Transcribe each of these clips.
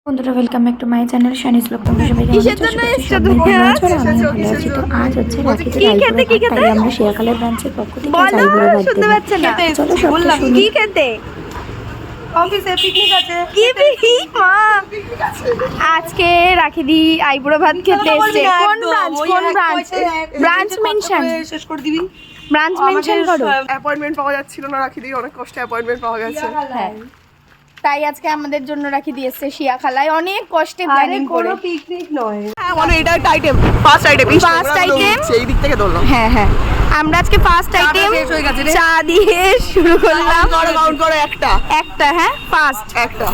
বন্ধুরা welcome back to my channel Shani's blog. তোমরা সবাই কেমন আছো? আমি ভালো আছি। তো আজ হচ্ছে রাখিতে রাইপুর, তাই আমরা শেয়াখালের ব্রাঞ্চের পক্ষ থেকে রাইপুরে বাড়ি দেব। চলো সবটা শুনি। কি খেতে? অফিসে পিকনিক আছে। কি পিকনিক মা? আজকে রাখিদি আইবুড়ো ভাত খেতে এসেছে। কোন ব্রাঞ্চ? কোন ব্রাঞ্চ? ব্রাঞ্চ মেনশন শেষ করে দিবি। ব্রাঞ্চ মেনশন করো। অ্যাপয়েন্টমেন্ট পাওয়া যাচ্ছিল না, রাখিদি অনেক কষ্টে অ্যাপয়েন্টমেন্ট পাওয়া গেছে। হ্যাঁ, তাই আজকে আমাদের জন্য রাখিদি এসেছে শিয়াখালায়, অনেক কষ্টে প্ল্যানিং করে। পিকনিক নয়, হ্যাঁ মানে এটা একটা item, first item. First item এই দিক থেকে ধরলাম। হ্যাঁ হ্যাঁ, আমরা আজকে ফার্স্ট আইটেম শেষ হয়ে গেছে রে। চা দিয়ে শুরু করলাম। কাউন্ট করো একটা, হ্যাঁ ফার্স্ট একটা।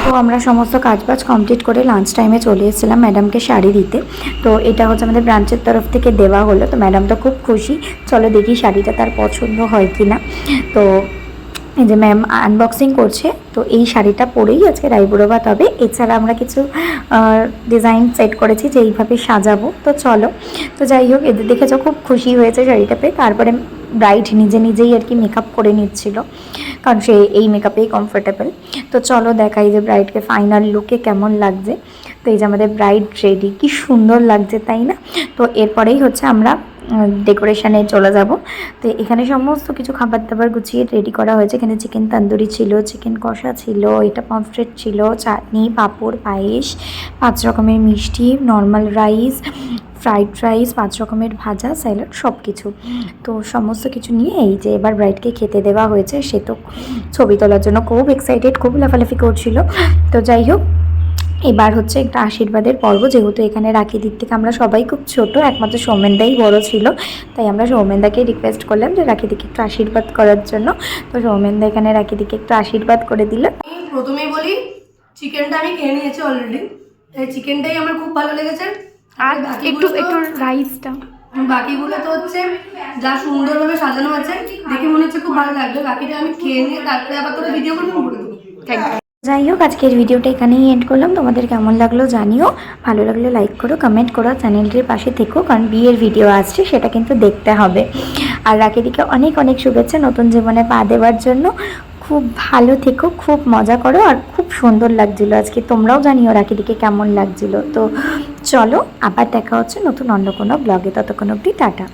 তো আমরা সমস্ত কাজবাজ কমপ্লিট করে লাঞ্চ টাইমে চলে এসেছিলাম ম্যাডামকে শাড়ি দিতে। তো এটা হচ্ছে আমাদের ব্রাঞ্চের তরফ থেকে দেওয়া হলো। তো ম্যাডাম তো খুব খুশি। চলো দেখি শাড়িটা তার পছন্দ হয় কি না। তো এই যে ম্যাম আনবক্সিং করছে। তো এই শাড়িটা পরেই আজকে রাইবুড়ো ভাত হবে। এছাড়া আমরা কিছু ডিজাইন সেট করেছি যে এইভাবে সাজাবো। তো চলো, তো যাই হোক, এদের দেখেছো খুব খুশি হয়েছে শাড়িটা পেয়ে। তারপরে ব্রাইড নিজেই আর কি মেকআপ করে নিচ্ছিল, কারণ সে এই মেকআপেই কমফোর্টেবল। তো চলো দেখাই যে ব্রাইডকে ফাইনাল লুকে কেমন লাগছে। তো এই যে আমাদের ব্রাইড রেডি, কি সুন্দর লাগছে তাই না? তো এরপরেই হচ্ছে আমরা ডেকোরেশনে চলে যাব। তো এখানে সমস্ত কিছু খাবার দাবার গুছিয়ে রেডি করা হয়েছে। এখানে চিকেন তন্দুরি ছিল, চিকেন কষা ছিল, এটা পমফ্রেট ছিল, চাটনি, পাঁপড়, পায়েস, 5 রকমের মিষ্টি, নর্মাল রাইস, ফ্রাইড রাইস, 5 রকমের ভাজা, স্যালাড, সব কিছু। তো সমস্ত কিছু নিয়ে এই যে এবার ব্রাইডকে খেতে দেওয়া হয়েছে। সে তো ছবি তোলার জন্য খুব এক্সাইটেড, খুব লাফালাফি করছিল। তো যাই হোক, এবার হচ্ছে একটা আশীর্বাদের পর্ব। যেহেতু এখানে রাখিদির থেকে আমরা সবাই খুব ছোট, একমাত্র সৌমেনদাই বড় ছিল, তাই আমরা সৌমেনদাকে রিকোয়েস্ট করলাম যে রাখিদিকে একটু আশীর্বাদ করার জন্য। তো সৌমেনদা এখানে রাখিদিকে একটু আশীর্বাদ করে দিল। প্রথমেই বলি, চিকেনটা আমি খেয়ে নিয়েছি অলরেডি। এই চিকেনটাই আমার খুব ভালো লেগেছে। আর একটু রাইসটা, বাকিগুলো তো হচ্ছে যা সুন্দরভাবে সাজানো আছে, দেখে মনে হচ্ছে খুব ভালো লাগবে। বাকিটা আমি খেয়ে নিয়ে তারপরে আবার তোরা ভিডিও করে দেবো। Thank you. যাই হোক, আজকের ভিডিওটা এখানেই এন্ড করলাম। তোমাদের কেমন লাগলো জানিও। ভালো লাগলে লাইক করো, কমেন্ট করো, চ্যানেলটির পাশে থেকো, কারণ বিয়ের ভিডিও আসছে, সেটা কিন্তু দেখতে হবে। আর রাখিদিকে অনেক অনেক শুভেচ্ছা নতুন জীবনে পা দেওয়ার জন্য। খুব ভালো থেকো, খুব মজা করো। আর খুব সুন্দর লাগছিলো আজকে, তোমরাও জানিও রাখিদিকে কেমন লাগছিলো। তো চলো, আবার দেখা হচ্ছে নতুন অন্য কোনো ব্লগে। ততক্ষণ অবধি টাটা।